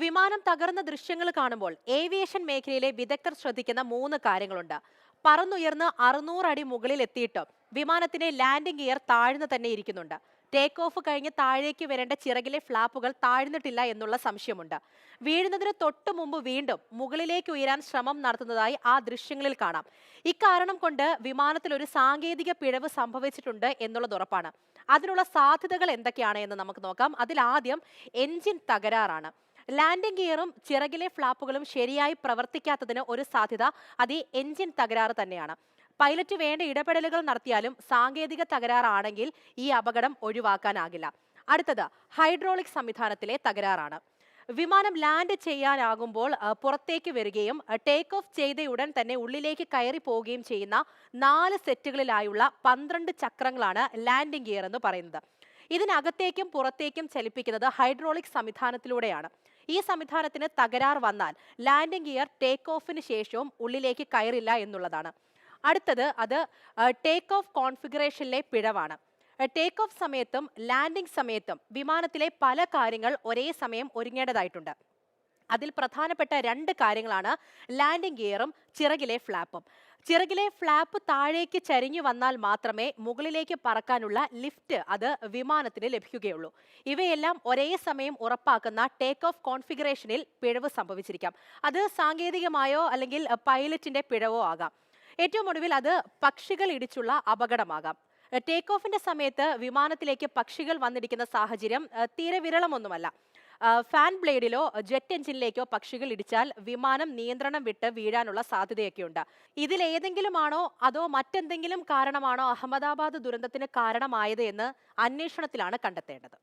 വിമാനം തകർന്ന ദൃശ്യങ്ങൾ കാണുമ്പോൾ ഏവിയേഷൻ മേഖലയിലെ വിദഗ്ധർ ശ്രദ്ധിക്കുന്ന 3 കാര്യങ്ങളുണ്ട്. പറന്നുയർന്ന് 600 അടി മുകളിൽ എത്തിയിട്ടും വിമാനത്തിന്റെ ലാൻഡിംഗ് ഗിയർ താഴ്ന്നു തന്നെ ഇരിക്കുന്നുണ്ട്. ടേക്ക് ഓഫ് കഴിഞ്ഞ് താഴേക്ക് വരേണ്ട ചിറകിലെ ഫ്ലാപ്പുകൾ താഴ്ന്നിട്ടില്ല എന്നുള്ള സംശയമുണ്ട്. വീഴുന്നതിന് തൊട്ടു മുമ്പ് വീണ്ടും മുകളിലേക്ക് ഉയരാൻ ശ്രമം നടത്തുന്നതായി ആ ദൃശ്യങ്ങളിൽ കാണാം. ഇക്കാരണം കൊണ്ട് വിമാനത്തിൽ ഒരു സാങ്കേതിക പിഴവ് സംഭവിച്ചിട്ടുണ്ട് എന്നുള്ളത് ഉറപ്പാണ്. അതിനുള്ള സാധ്യതകൾ എന്തൊക്കെയാണ് എന്ന് നമുക്ക് നോക്കാം. അതിൽ ആദ്യം എൻജിൻ തകരാറാണ്. ലാൻഡിംഗ് ഗിയറും ചിറകിലെ ഫ്ലാപ്പുകളും ശരിയായി പ്രവർത്തിക്കാത്തതിന് ഒരു സാധ്യത അത് ഈ എൻജിൻ തകരാറ് തന്നെയാണ്. പൈലറ്റ് വേണ്ട ഇടപെടലുകൾ നടത്തിയാലും സാങ്കേതിക തകരാറാണെങ്കിൽ ഈ അപകടം ഒഴിവാക്കാനാകില്ല. അടുത്തത് ഹൈഡ്രോളിക് സംവിധാനത്തിലെ തകരാറാണ്. വിമാനം ലാൻഡ് ചെയ്യാനാകുമ്പോൾ പുറത്തേക്ക് വരികയും ടേക്ക് ഓഫ് ചെയ്തയുടൻ തന്നെ ഉള്ളിലേക്ക് കയറി പോവുകയും ചെയ്യുന്ന 4 സെറ്റുകളിലായുള്ള 12 ചക്രങ്ങളാണ് ലാൻഡിംഗ് ഗിയർ എന്ന് പറയുന്നത്. ഇതിനകത്തേക്കും പുറത്തേക്കും ചലിപ്പിക്കുന്നത് ഹൈഡ്രോളിക് സംവിധാനത്തിലൂടെയാണ്. ഈ സംവിധാനത്തിന് തകരാർ വന്നാൽ ലാൻഡിംഗ് ഗിയർ ടേക്ക് ഓഫിന് ശേഷവും ഉള്ളിലേക്ക് കയറില്ല എന്നുള്ളതാണ്. അടുത്തത് അത് ടേക്ക് ഓഫ് കോൺഫിഗറേഷനിലെ പിഴവാണ്. ടേക്ക് ഓഫ് സമയത്തും ലാൻഡിംഗ് സമയത്തും വിമാനത്തിലെ പല കാര്യങ്ങൾ ഒരേ സമയം ഒരുങ്ങേണ്ടതായിട്ടുണ്ട്. അതിൽ പ്രധാനപ്പെട്ട 2 കാര്യങ്ങളാണ് ലാൻഡിംഗ് ഗിയറും ചിറകിലെ ഫ്ലാപ്പും. ചിറകിലെ ഫ്ലാപ്പ് താഴേക്ക് ചരിഞ്ഞു വന്നാൽ മാത്രമേ മുകളിലേക്ക് പറക്കാനുള്ള ലിഫ്റ്റ് അത് വിമാനത്തിന് ലഭിക്കുകയുള്ളൂ. ഇവയെല്ലാം ഒരേ സമയം ഉറപ്പാക്കുന്ന ടേക്ക് ഓഫ് കോൺഫിഗറേഷനിൽ പിഴവ് സംഭവിച്ചിരിക്കാം. അത് സാങ്കേതികമായോ അല്ലെങ്കിൽ പൈലറ്റിന്റെ പിഴവോ ആകാം. ഏറ്റവും ഒടുവിൽ അത് പക്ഷികൾ ഇടിച്ചുള്ള അപകടമാകാം. ടേക്ക് ഓഫിന്റെ സമയത്ത് വിമാനത്തിലേക്ക് പക്ഷികൾ വന്നിരിക്കുന്ന സാഹചര്യം തീരെ വിരളമൊന്നുമല്ല. ഫാൻ ബ്ലേഡിലോ ജെറ്റ് എഞ്ചിനിലേക്കോ പക്ഷികൾ ഇടിച്ചാൽ വിമാനം നിയന്ത്രണം വിട്ട് വീഴാനുള്ള സാധ്യതയൊക്കെയുണ്ട്. ഇതിലേതെങ്കിലുമാണോ അതോ മറ്റെന്തെങ്കിലും കാരണമാണോ അഹമ്മദാബാദ് ദുരന്തത്തിന് കാരണമായത് എന്ന് അന്വേഷണത്തിലാണ് കണ്ടെത്തേണ്ടത്.